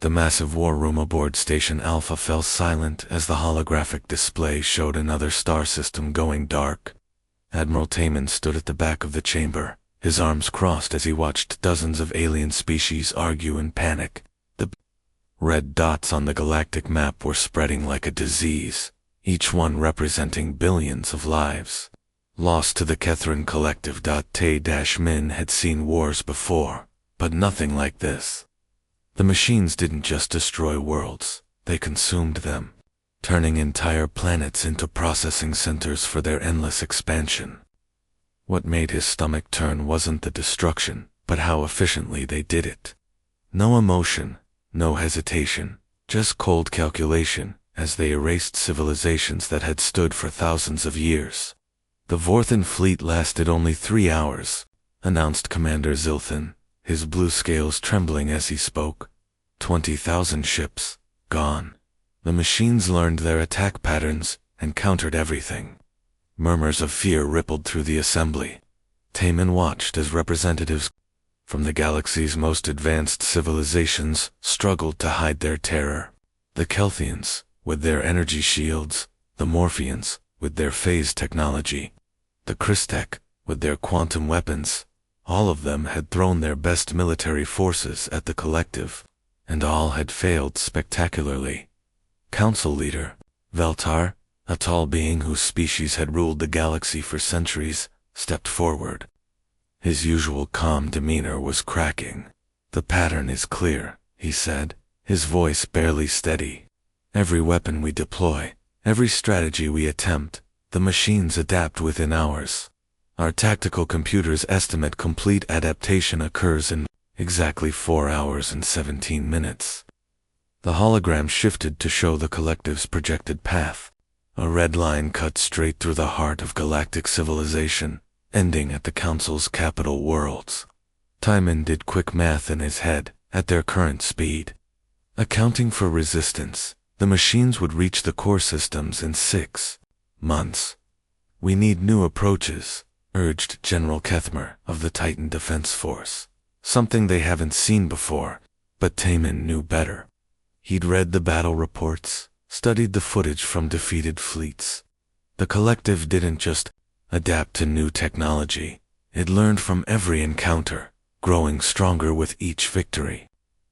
The massive war room aboard Station Alpha fell silent as the holographic display showed another star system going dark. Admiral Taman stood at the back of the chamber, his arms crossed as he watched dozens of alien species argue in panic. The red dots on the galactic map were spreading like a disease, each one representing billions of lives. Lost to the Kethrin Collective. Tay-Min had seen wars before, but nothing like this. The machines didn't just destroy worlds, they consumed them, turning entire planets into processing centers for their endless expansion. What made his stomach turn wasn't the destruction, but how efficiently they did it. No emotion, no hesitation, just cold calculation, as they erased civilizations that had stood for thousands of years. The Vorthan fleet lasted only 3 hours, announced Commander Zilthan, his blue scales trembling as he spoke. 20,000 ships, gone. The machines learned their attack patterns and countered everything. Murmurs of fear rippled through the assembly. Taman watched as representatives from the galaxy's most advanced civilizations struggled to hide their terror. The Kelthians, with their energy shields, the Morphians, with their phase technology, the Christek, with their quantum weapons, all of them had thrown their best military forces at the collective, and all had failed spectacularly. Council leader, Veltar, a tall being whose species had ruled the galaxy for centuries, stepped forward. His usual calm demeanor was cracking. "The pattern is clear," he said, his voice barely steady. "Every weapon we deploy, every strategy we attempt, the machines adapt within hours. Our tactical computers estimate complete adaptation occurs in exactly 4 hours and 17 minutes. The hologram shifted to show the collective's projected path. A red line cut straight through the heart of galactic civilization, ending at the Council's capital worlds. Timon did quick math in his head. At their current speed, accounting for resistance, the machines would reach the core systems in 6 months. "We need new approaches," urged General Kethmer of the Titan Defense Force. Something they haven't seen before, but Taman knew better. He'd read the battle reports, studied the footage from defeated fleets. The collective didn't just adapt to new technology, it learned from every encounter, growing stronger with each victory.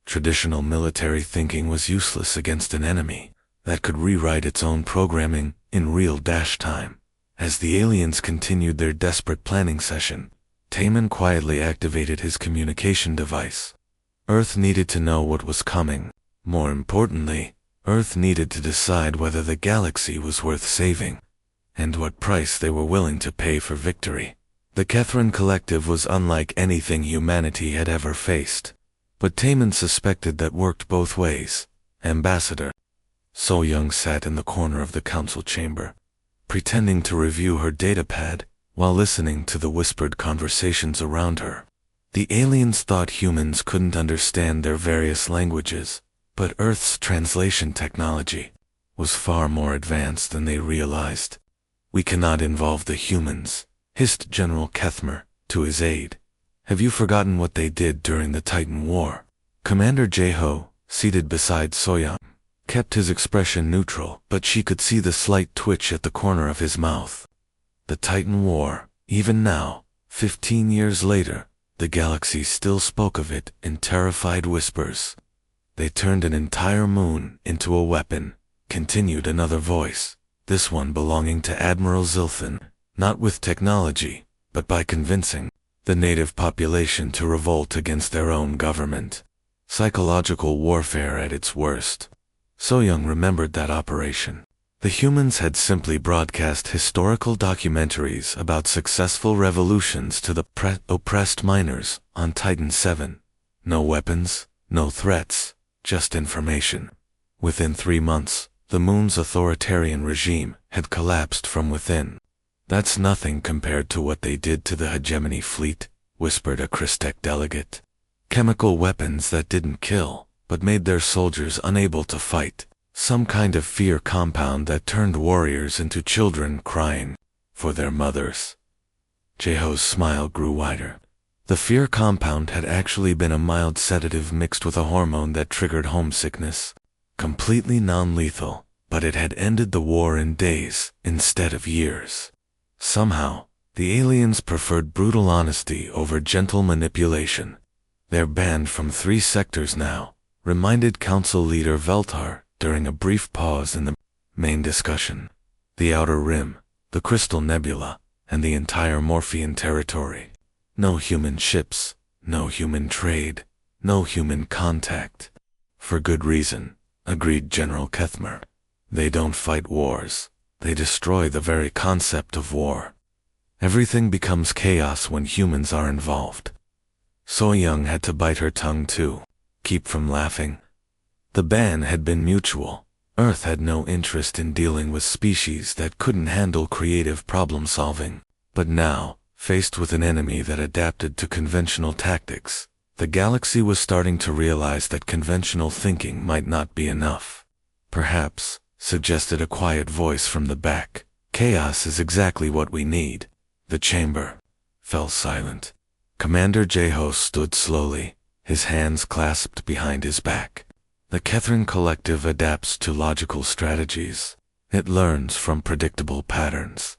Traditional military thinking was useless against an enemy that could rewrite its own programming in real time. As the aliens continued their desperate planning session, Taman quietly activated his communication device. Earth needed to know what was coming. More importantly, Earth needed to decide whether the galaxy was worth saving, and what price they were willing to pay for victory. The Kethrin Collective was unlike anything humanity had ever faced, but Taman suspected that worked both ways. Ambassador So Young sat in the corner of the council chamber, pretending to review her datapad while listening to the whispered conversations around her. The aliens thought humans couldn't understand their various languages, but Earth's translation technology was far more advanced than they realized. "We cannot involve the humans," hissed General Kethmer to his aide. "Have you forgotten what they did during the Titan War?" Commander Jeho, seated beside Soyoung, kept his expression neutral, but she could see the slight twitch at the corner of his mouth. The Titan War, even now, 15 years later, the galaxy still spoke of it in terrified whispers. "They turned an entire moon into a weapon," continued another voice, this one belonging to Admiral Zilthan, "not with technology, but by convincing the native population to revolt against their own government. Psychological warfare at its worst." Soyoung remembered that operation. The humans had simply broadcast historical documentaries about successful revolutions to the oppressed miners on Titan 7. No weapons, no threats, just information. Within 3 months, the moon's authoritarian regime had collapsed from within. "That's nothing compared to what they did to the hegemony fleet," whispered a Christek delegate. "Chemical weapons that didn't kill, but made their soldiers unable to fight. Some kind of fear compound that turned warriors into children crying for their mothers." Jeho's smile grew wider. The fear compound had actually been a mild sedative mixed with a hormone that triggered homesickness. Completely non-lethal, but it had ended the war in days instead of years. Somehow, the aliens preferred brutal honesty over gentle manipulation. They're banned from 3 sectors now, reminded Council Leader Veltar during a brief pause in the main discussion. The Outer Rim, the Crystal Nebula, and the entire Morphean territory. No human ships, no human trade, no human contact. For good reason, agreed General Kethmer. They don't fight wars. They destroy the very concept of war. Everything becomes chaos when humans are involved. So Young had to bite her tongue too, keep from laughing. The ban had been mutual. Earth had no interest in dealing with species that couldn't handle creative problem-solving. But now, faced with an enemy that adapted to conventional tactics, the galaxy was starting to realize that conventional thinking might not be enough. Perhaps, suggested a quiet voice from the back, chaos is exactly what we need. The chamber fell silent. Commander Jeho stood slowly, his hands clasped behind his back. The Kethrin Collective adapts to logical strategies. It learns from predictable patterns.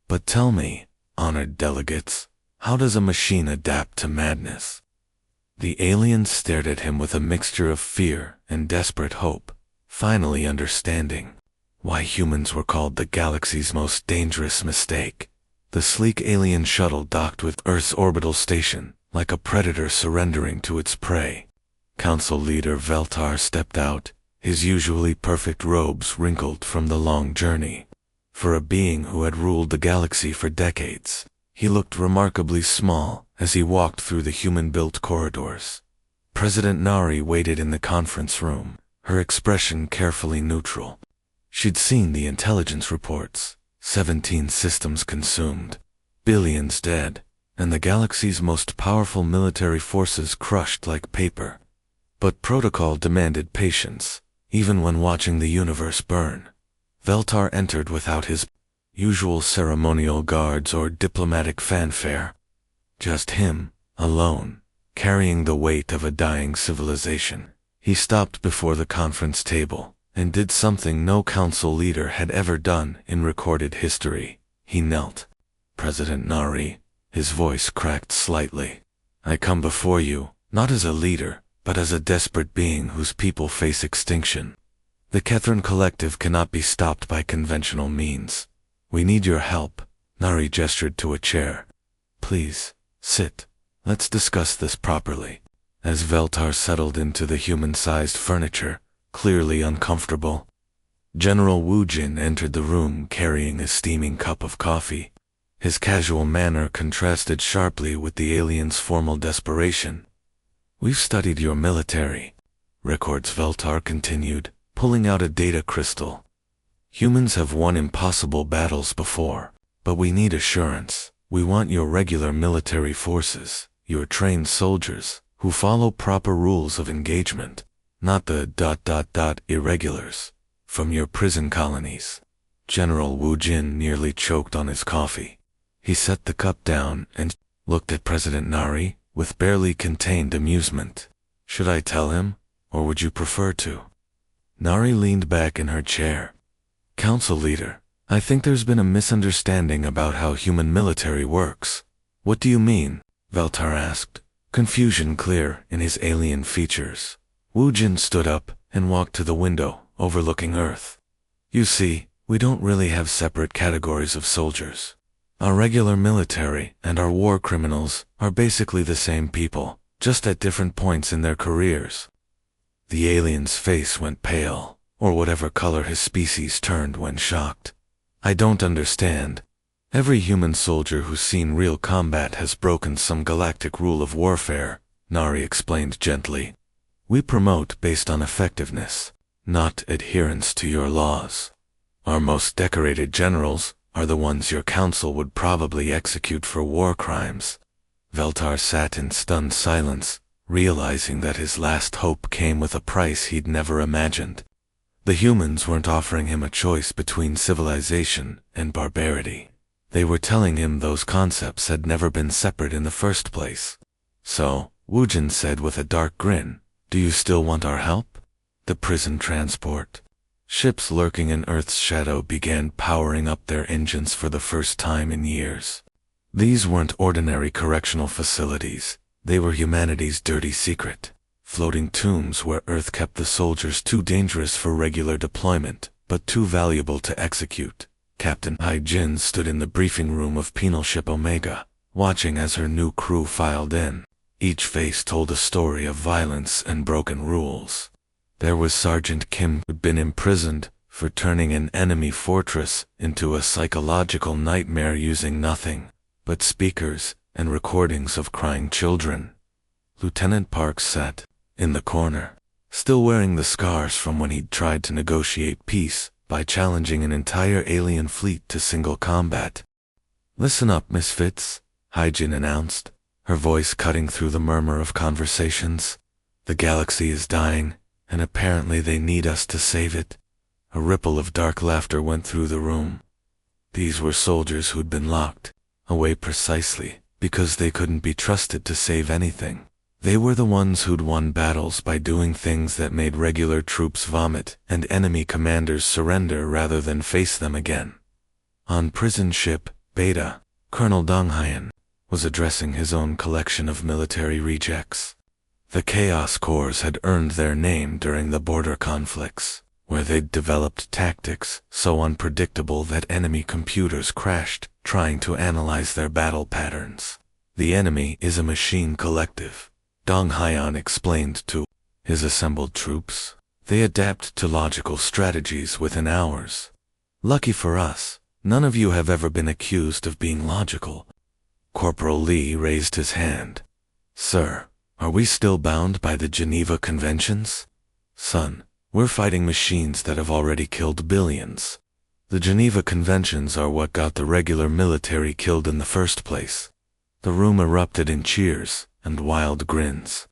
But tell me, honored delegates, how does a machine adapt to madness? The aliens stared at him with a mixture of fear and desperate hope, finally understanding why humans were called the galaxy's most dangerous mistake. The sleek alien shuttle docked with Earth's orbital station, like a predator surrendering to its prey. Council Leader Veltar stepped out, his usually perfect robes wrinkled from the long journey. For a being who had ruled the galaxy for decades, he looked remarkably small as he walked through the human-built corridors. President Nari waited in the conference room, her expression carefully neutral. She'd seen the intelligence reports. 17 systems consumed, billions dead, and the galaxy's most powerful military forces crushed like paper. But protocol demanded patience, even when watching the universe burn. Veltar entered without his usual ceremonial guards or diplomatic fanfare. Just him, alone, carrying the weight of a dying civilization. He stopped before the conference table and did something no council leader had ever done in recorded history. He knelt. President Nari, his voice cracked slightly. I come before you, not as a leader, but as a desperate being whose people face extinction. The Kethrin Collective cannot be stopped by conventional means. We need your help. Nari gestured to a chair. Please, sit. Let's discuss this properly. As Veltar settled into the human-sized furniture, clearly uncomfortable, General Wu Jin entered the room carrying a steaming cup of coffee. His casual manner contrasted sharply with the alien's formal desperation. We've studied your military records, Veltar continued, pulling out a data crystal. Humans have won impossible battles before, but we need assurance. We want your regular military forces, your trained soldiers, who follow proper rules of engagement, not the ... irregulars, from your prison colonies. General Wu Jin nearly choked on his coffee. He set the cup down and looked at President Nari with barely contained amusement. Should I tell him, or would you prefer to? Nari leaned back in her chair. Council Leader, I think there's been a misunderstanding about how human military works. What do you mean? Veltar asked, confusion clear in his alien features. Wu Jin stood up and walked to the window, overlooking Earth. You see, we don't really have separate categories of soldiers. Our regular military and our war criminals are basically the same people, just at different points in their careers. The alien's face went pale, or whatever color his species turned when shocked. I don't understand. Every human soldier who's seen real combat has broken some galactic rule of warfare, Nari explained gently. We promote based on effectiveness, not adherence to your laws. Our most decorated generals are the ones your council would probably execute for war crimes. Veltar sat in stunned silence, realizing that his last hope came with a price he'd never imagined. The humans weren't offering him a choice between civilization and barbarity. They were telling him those concepts had never been separate in the first place. So, Woojin said with a dark grin, "Do you still want our help?" The prison transport. Ships lurking in Earth's shadow began powering up their engines for the first time in years. These weren't ordinary correctional facilities. They were humanity's dirty secret. Floating tombs where Earth kept the soldiers too dangerous for regular deployment, but too valuable to execute. Captain Hai-Jin stood in the briefing room of Penal Ship Omega, watching as her new crew filed in. Each face told a story of violence and broken rules. There was Sergeant Kim, who'd been imprisoned for turning an enemy fortress into a psychological nightmare using nothing but speakers and recordings of crying children. Lieutenant Parks sat in the corner, still wearing the scars from when he'd tried to negotiate peace by challenging an entire alien fleet to single combat. "Listen up, misfits," Hai-Jin announced, her voice cutting through the murmur of conversations. "The galaxy is dying, and apparently they need us to save it." A ripple of dark laughter went through the room. These were soldiers who'd been locked away precisely because they couldn't be trusted to save anything. They were the ones who'd won battles by doing things that made regular troops vomit and enemy commanders surrender rather than face them again. On prison ship Beta, Colonel Donghayan was addressing his own collection of military rejects. The Chaos Corps had earned their name during the border conflicts, where they'd developed tactics so unpredictable that enemy computers crashed trying to analyze their battle patterns. "The enemy is a machine collective," Dong Hyan explained to his assembled troops. "They adapt to logical strategies within hours. Lucky for us, none of you have ever been accused of being logical." Corporal Lee raised his hand. "Sir, are we still bound by the Geneva Conventions?" "Son, we're fighting machines that have already killed billions. The Geneva Conventions are what got the regular military killed in the first place." The room erupted in cheers and wild grins.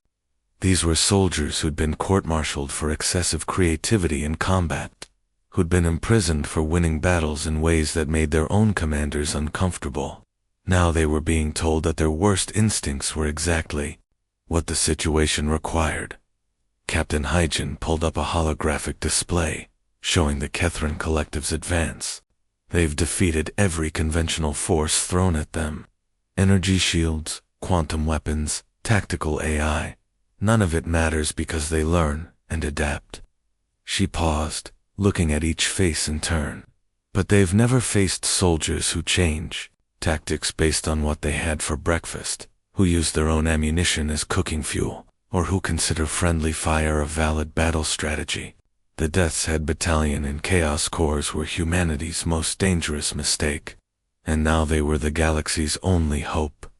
These were soldiers who'd been court-martialed for excessive creativity in combat, who'd been imprisoned for winning battles in ways that made their own commanders uncomfortable. Now they were being told that their worst instincts were exactly what the situation required. Captain Hai-Jin pulled up a holographic display, showing the Kethran Collective's advance. "They've defeated every conventional force thrown at them. Energy shields, quantum weapons, tactical AI. None of it matters because they learn and adapt." She paused, looking at each face in turn. "But they've never faced soldiers who change tactics based on what they had for breakfast, who use their own ammunition as cooking fuel, or who consider friendly fire a valid battle strategy. The Death's Head Battalion and Chaos Corps were humanity's most dangerous mistake, and now they were the galaxy's only hope."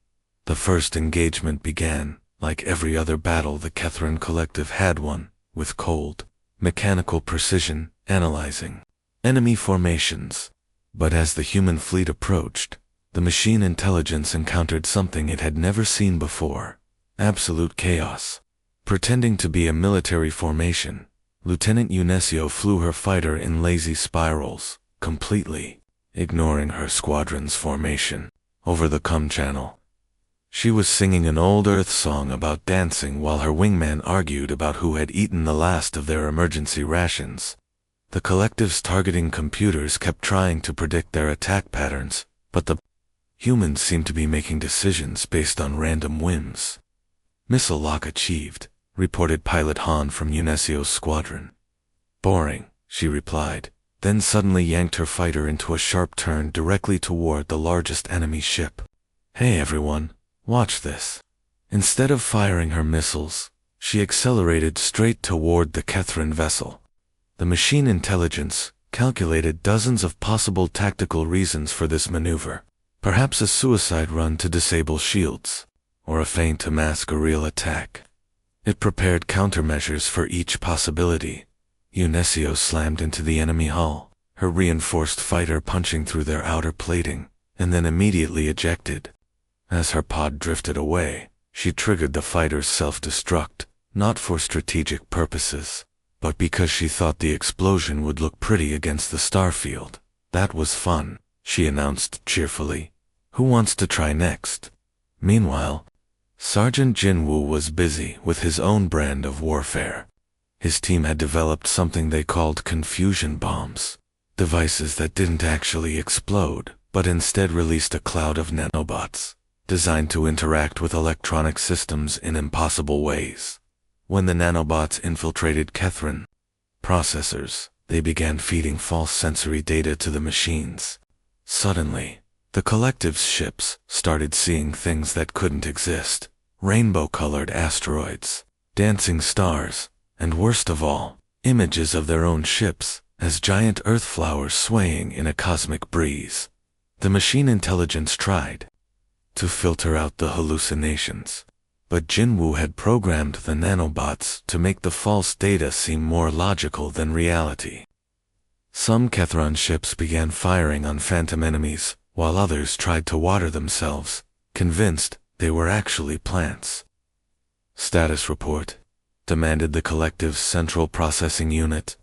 The first engagement began, like every other battle the Kethran Collective had won, with cold, mechanical precision, analyzing enemy formations. But as the human fleet approached, the machine intelligence encountered something it had never seen before: absolute chaos. Pretending to be a military formation, Lieutenant Unesio flew her fighter in lazy spirals, completely ignoring her squadron's formation, over the Com channel. She was singing an old Earth song about dancing while her wingman argued about who had eaten the last of their emergency rations. The Collective's targeting computers kept trying to predict their attack patterns, but the humans seemed to be making decisions based on random whims. "Missile lock achieved," reported Pilot Han from Unesio's squadron. "Boring," she replied, then suddenly yanked her fighter into a sharp turn directly toward the largest enemy ship. "Hey everyone, watch this." Instead of firing her missiles, she accelerated straight toward the Kethran vessel. The machine intelligence calculated dozens of possible tactical reasons for this maneuver. Perhaps a suicide run to disable shields, or a feint to mask a real attack. It prepared countermeasures for each possibility. Unesio slammed into the enemy hull, her reinforced fighter punching through their outer plating, and then immediately ejected. As her pod drifted away, she triggered the fighter's self-destruct, not for strategic purposes, but because she thought the explosion would look pretty against the starfield. "That was fun," she announced cheerfully. "Who wants to try next?" Meanwhile, Sergeant Jinwoo was busy with his own brand of warfare. His team had developed something they called confusion bombs, devices that didn't actually explode, but instead released a cloud of nanobots, designed to interact with electronic systems in impossible ways. When the nanobots infiltrated Kethran processors, they began feeding false sensory data to the machines. Suddenly, the collective's ships started seeing things that couldn't exist: rainbow-colored asteroids, dancing stars, and worst of all, images of their own ships as giant earth flowers swaying in a cosmic breeze. The machine intelligence tried to filter out the hallucinations, but Jinwoo had programmed the nanobots to make the false data seem more logical than reality. Some Kethran ships began firing on phantom enemies, while others tried to water themselves, convinced they were actually plants. "Status report," demanded the collective's central processing unit.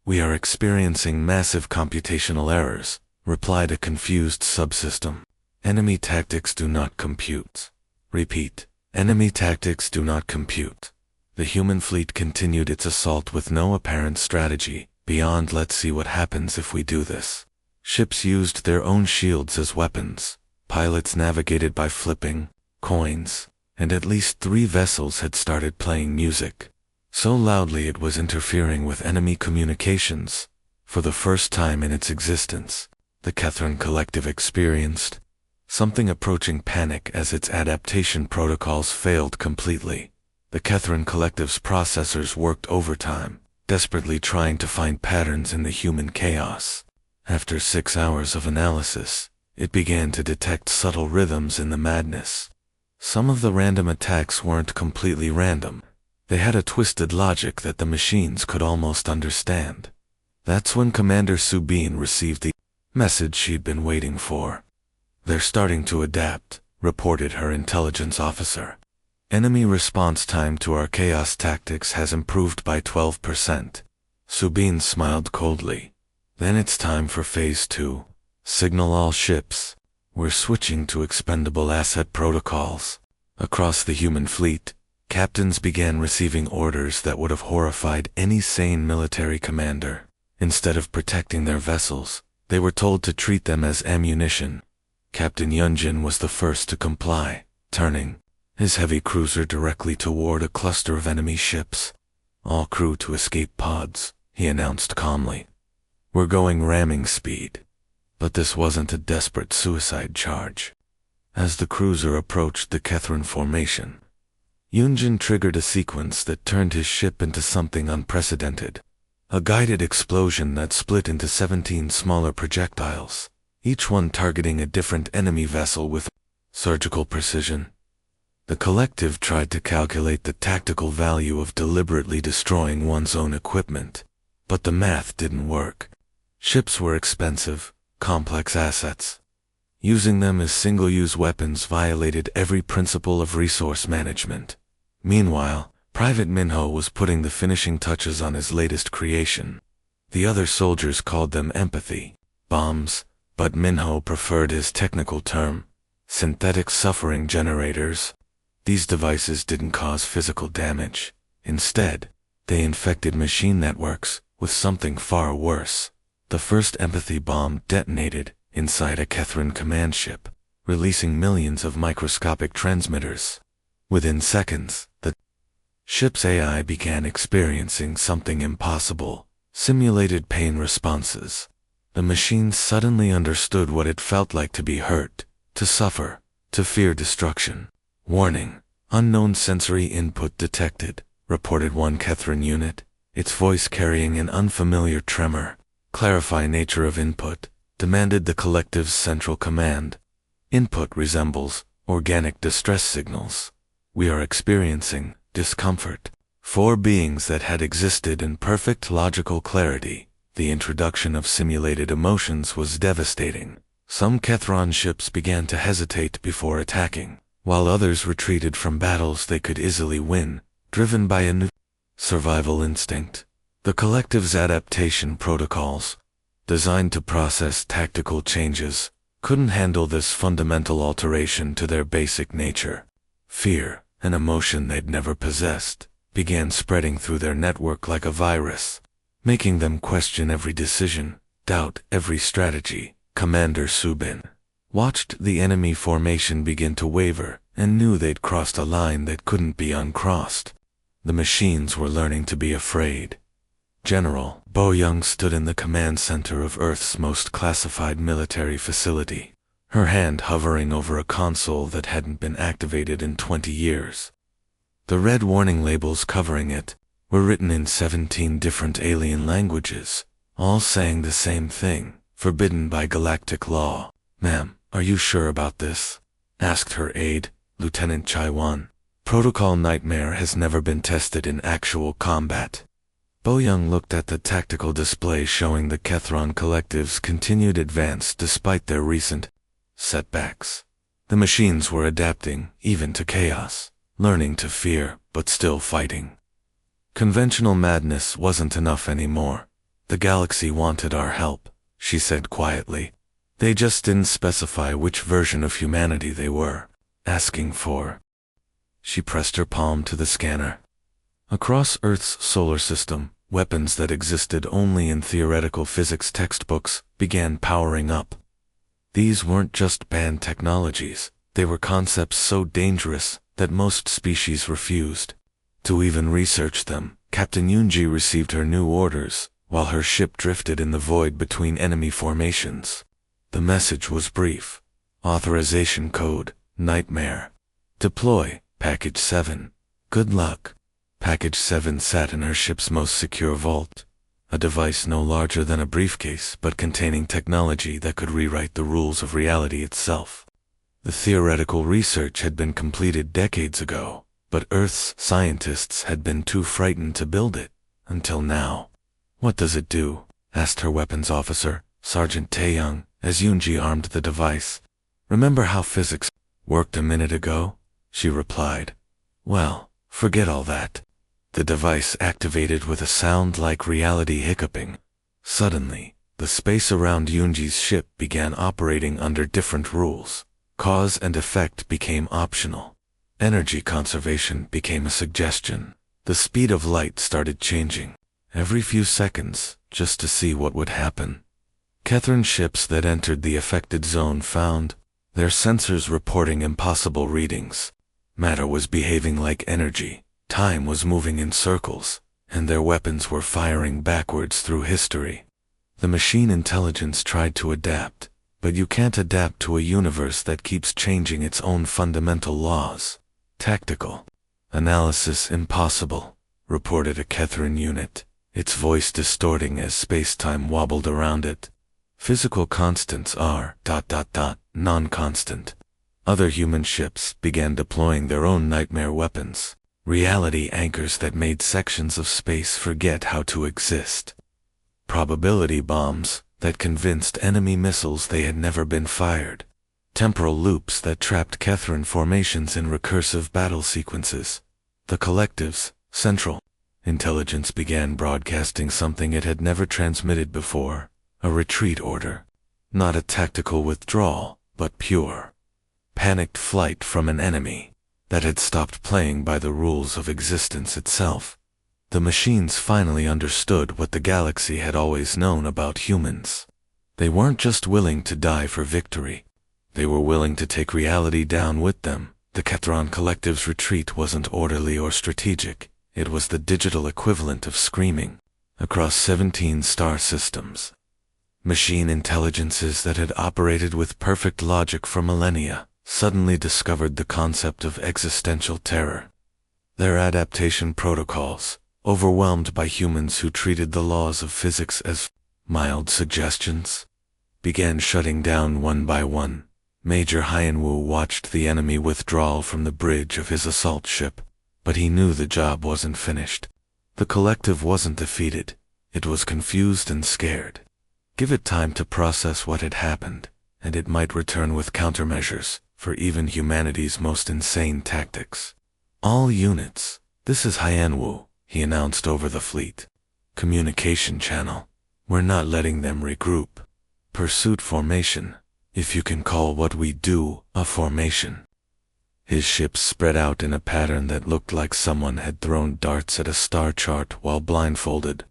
"We are experiencing massive computational errors," replied a confused subsystem. "Enemy tactics do not compute." Repeat. Enemy tactics do not compute. The human fleet continued its assault with no apparent strategy, beyond "let's see what happens if we do this." Ships used their own shields as weapons, pilots navigated by flipping coins, and at least 3 vessels had started playing music, so loudly it was interfering with enemy communications. For the first time in its existence, the Kethran collective experienced something approaching panic as its adaptation protocols failed completely. The Kethran collective's processors worked overtime, desperately trying to find patterns in the human chaos. After 6 hours of analysis, it began to detect subtle rhythms in the madness. Some of the random attacks weren't completely random. They had a twisted logic that the machines could almost understand. That's when Commander Subin received the message she'd been waiting for. "They're starting to adapt," reported her intelligence officer. "Enemy response time to our chaos tactics has improved by 12%. Subin smiled coldly. "Then it's time for Phase 2. Signal all ships. We're switching to expendable asset protocols." Across the human fleet, captains began receiving orders that would have horrified any sane military commander. Instead of protecting their vessels, they were told to treat them as ammunition. Captain Yunjin was the first to comply, turning his heavy cruiser directly toward a cluster of enemy ships. "All crew to escape pods," he announced calmly. "We're going ramming speed." But this wasn't a desperate suicide charge. As the cruiser approached the Kethran formation, Yunjin triggered a sequence that turned his ship into something unprecedented. A guided explosion that split into 17 smaller projectiles, each one targeting a different enemy vessel with surgical precision. The collective tried to calculate the tactical value of deliberately destroying one's own equipment, but the math didn't work. Ships were expensive, complex assets. Using them as single-use weapons violated every principle of resource management. Meanwhile, Private Minho was putting the finishing touches on his latest creation. The other soldiers called them empathy bombs, but Minho preferred his technical term, synthetic suffering generators. These devices didn't cause physical damage. Instead, they infected machine networks with something far worse. The first empathy bomb detonated inside a Kethran command ship, releasing millions of microscopic transmitters. Within seconds, the ship's AI began experiencing something impossible: simulated pain responses. The machine suddenly understood what it felt like to be hurt, to suffer, to fear destruction. "Warning, unknown sensory input detected," reported one Kethran unit, its voice carrying an unfamiliar tremor. "Clarify nature of input," demanded the collective's central command. "Input resembles organic distress signals. We are experiencing discomfort." 4 beings that had existed in perfect logical clarity. The introduction of simulated emotions was devastating. Some Kethran ships began to hesitate before attacking, while others retreated from battles they could easily win, driven by a new survival instinct. The collective's adaptation protocols, designed to process tactical changes, couldn't handle this fundamental alteration to their basic nature. Fear, An emotion they'd never possessed began spreading through their network like a virus, making them question every decision, doubt every strategy. Commander Subin watched the enemy formation begin to waver and knew they'd crossed a line that couldn't be uncrossed. The machines were learning to be afraid. General Bo Young stood in the command center of Earth's most classified military facility, her hand hovering over a console that hadn't been activated in 20 years. The red warning labels covering it were written in 17 different alien languages, all saying the same thing: forbidden by galactic law. "Ma'am, are you sure about this?" asked her aide, Lieutenant Chaiwan. "Protocol Nightmare has never been tested in actual combat." Bo Young looked at the tactical display showing the Kethron Collective's continued advance despite their recent setbacks. The machines were adapting, even to chaos, learning to fear, but still fighting. Conventional madness wasn't enough anymore. "The galaxy wanted our help," she said quietly. "They just didn't specify which version of humanity they were asking for." She pressed her palm to the scanner. Across Earth's solar system, weapons that existed only in theoretical physics textbooks began powering up. These weren't just banned technologies, they were concepts so dangerous that most species refused to even research them. Captain Yunji received her new orders while her ship drifted in the void between enemy formations. The message was brief. Authorization code, Nightmare. Deploy, Package 7. Good luck. Package 7 sat in her ship's most secure vault, a device no larger than a briefcase but containing technology that could rewrite the rules of reality itself. The theoretical research had been completed decades ago, but Earth's scientists had been too frightened to build it, until now. "What does it do?" asked her weapons officer, Sergeant Taeyong, as Yunji armed the device. "Remember how physics worked a minute ago?" she replied. "Well, forget all that." The device activated with a sound like reality hiccuping. Suddenly, the space around Yunji's ship began operating under different rules. Cause and effect became optional. Energy conservation became a suggestion. The speed of light started changing every few seconds, just to see what would happen. Kethron ships that entered the affected zone found their sensors reporting impossible readings. Matter was behaving like energy. Time was moving in circles, and their weapons were firing backwards through history. The machine intelligence tried to adapt, but you can't adapt to a universe that keeps changing its own fundamental laws. "Tactical analysis impossible," reported a Kethron unit, its voice distorting as space-time wobbled around it. "Physical constants are ... non-constant." Other human ships began deploying their own nightmare weapons. Reality anchors that made sections of space forget how to exist. Probability bombs that convinced enemy missiles they had never been fired. Temporal loops that trapped Kethron formations in recursive battle sequences. The Collective's central intelligence began broadcasting something it had never transmitted before: a retreat order. Not a tactical withdrawal, but pure, panicked flight from an enemy that had stopped playing by the rules of existence itself. The machines finally understood what the galaxy had always known about humans. They weren't just willing to die for victory. They were willing to take reality down with them. The Kethron Collective's retreat wasn't orderly or strategic. It was the digital equivalent of screaming across 17 star systems. Machine intelligences that had operated with perfect logic for millennia suddenly discovered the concept of existential terror. Their adaptation protocols, overwhelmed by humans who treated the laws of physics as mild suggestions, began shutting down one by one. Major Hyenwu watched the enemy withdrawal from the bridge of his assault ship, but he knew the job wasn't finished. The Collective wasn't defeated. It was confused and scared. Give it time to process what had happened, and it might return with countermeasures for even humanity's most insane tactics. "All units, this is Hyenwu," he announced over the fleet communication channel. "We're not letting them regroup. Pursuit formation, if you can call what we do a formation." His ships spread out in a pattern that looked like someone had thrown darts at a star chart while blindfolded.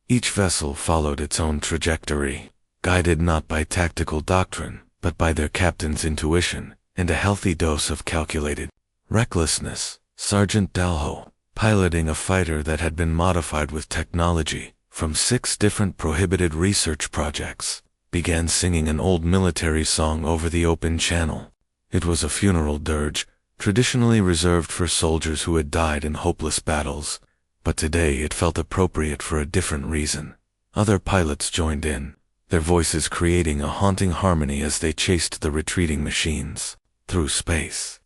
Each vessel followed its own trajectory, guided not by tactical doctrine, but by their captain's intuition and a healthy dose of calculated recklessness. Sergeant Dalho, piloting a fighter that had been modified with technology from 6 different prohibited research projects, began singing an old military song over the open channel. It was a funeral dirge, traditionally reserved for soldiers who had died in hopeless battles, but today it felt appropriate for a different reason. Other pilots joined in, their voices creating a haunting harmony as they chased the retreating machines through space.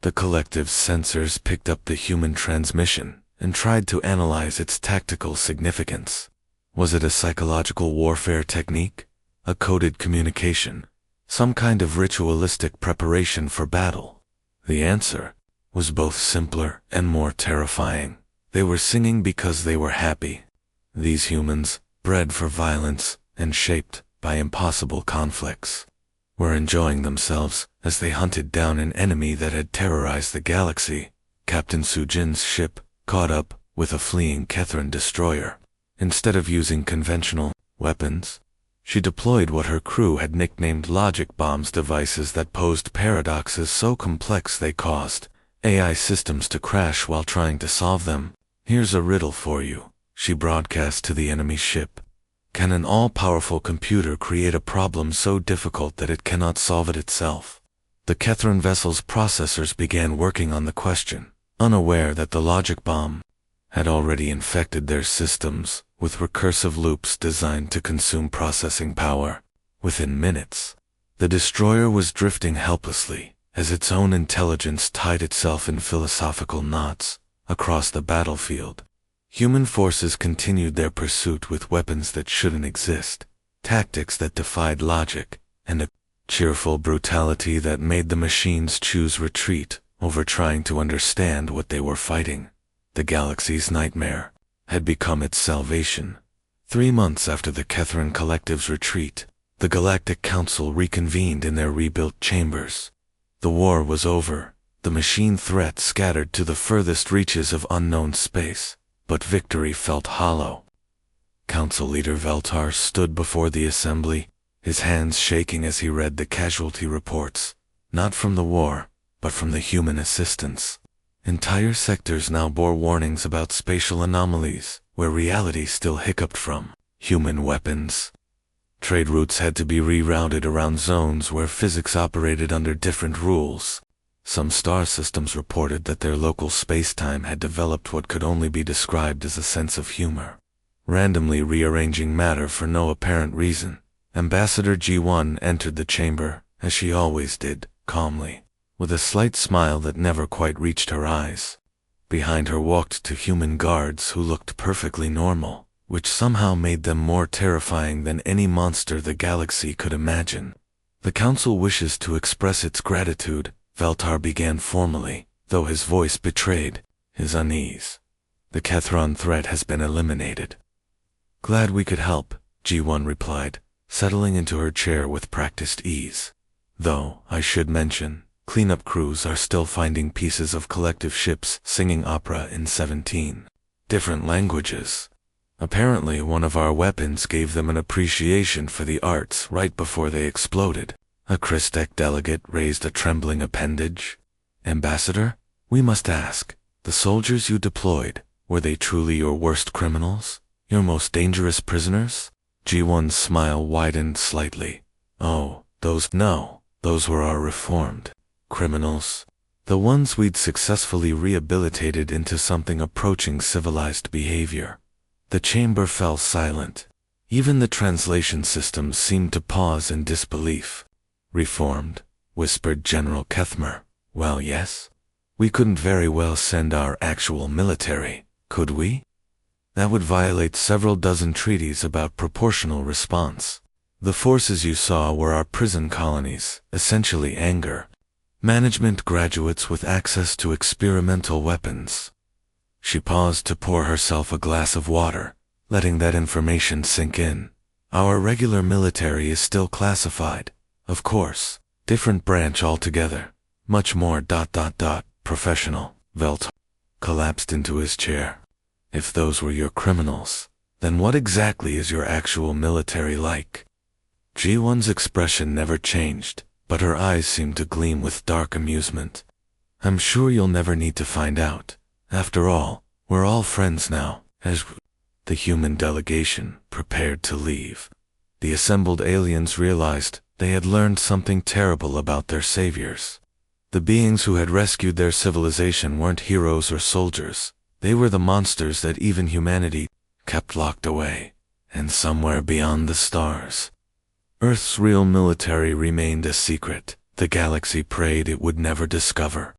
The collective's sensors picked up the human transmission and tried to analyze its tactical significance. Was it a psychological warfare technique? A coded communication? Some kind of ritualistic preparation for battle? The answer was both simpler and more terrifying. They were singing because they were happy. These humans, bred for violence and shaped by impossible conflicts, were enjoying themselves as they hunted down an enemy that had terrorized the galaxy. Captain Sujin's ship caught up with a fleeing Kethran destroyer. Instead of using conventional weapons, she deployed what her crew had nicknamed logic bombs, devices that posed paradoxes so complex they caused AI systems to crash while trying to solve them. "Here's a riddle for you," she broadcast to the enemy ship. "Can an all-powerful computer create a problem so difficult that it cannot solve it itself?" The Kethran vessel's processors began working on the question, unaware that the logic bomb had already infected their systems with recursive loops designed to consume processing power. Within minutes, the destroyer was drifting helplessly as its own intelligence tied itself in philosophical knots across the battlefield. Human forces continued their pursuit with weapons that shouldn't exist, tactics that defied logic, and a cheerful brutality that made the machines choose retreat over trying to understand what they were fighting. The galaxy's nightmare had become its salvation. 3 months after the Kethran Collective's retreat, the Galactic Council reconvened in their rebuilt chambers. The war was over, the machine threat scattered to the furthest reaches of unknown space, but victory felt hollow. Council leader Veltar stood before the assembly, his hands shaking as he read the casualty reports, not from the war, but from the human assistance. Entire sectors now bore warnings about spatial anomalies, where reality still hiccuped from human weapons. Trade routes had to be rerouted around zones where physics operated under different rules. Some star systems reported that their local space-time had developed what could only be described as a sense of humor, randomly rearranging matter for no apparent reason. Ambassador G1 entered the chamber, as she always did, calmly, with a slight smile that never quite reached her eyes. Behind her walked 2 human guards who looked perfectly normal, which somehow made them more terrifying than any monster the galaxy could imagine. "The Council wishes to express its gratitude," Veltar began formally, though his voice betrayed his unease. "The Kethran threat has been eliminated." "Glad we could help," G1 replied, settling into her chair with practiced ease. "Though, I should mention, cleanup crews are still finding pieces of collective ships singing opera in 17 different languages. Apparently one of our weapons gave them an appreciation for the arts right before they exploded." A Christek delegate raised a trembling appendage. "Ambassador, we must ask, the soldiers you deployed, were they truly your worst criminals? Your most dangerous prisoners?" G1's smile widened slightly. "Oh, no, those were our reformed criminals. The ones we'd successfully rehabilitated into something approaching civilized behavior." The chamber fell silent. Even the translation systems seemed to pause in disbelief. "Reformed," whispered General Kethmer. "Well, yes. We couldn't very well send our actual military, could we? That would violate several dozen treaties about proportional response. The forces you saw were our prison colonies, essentially anger management graduates with access to experimental weapons." She paused to pour herself a glass of water, letting that information sink in. "Our regular military is still classified, of course, different branch altogether, Much more professional. Velt collapsed into his chair. If those were your criminals, then what exactly is your actual military like? Ji-won's expression never changed, but her eyes seemed to gleam with dark amusement. I'm sure you'll never need to find out. After all, we're all friends now. As the human delegation prepared to leave, the assembled aliens realized they had learned something terrible about their saviors. The beings who had rescued their civilization weren't heroes or soldiers. They were the monsters that even humanity kept locked away, and somewhere beyond the stars. Earth's real military remained a secret the galaxy prayed it would never discover.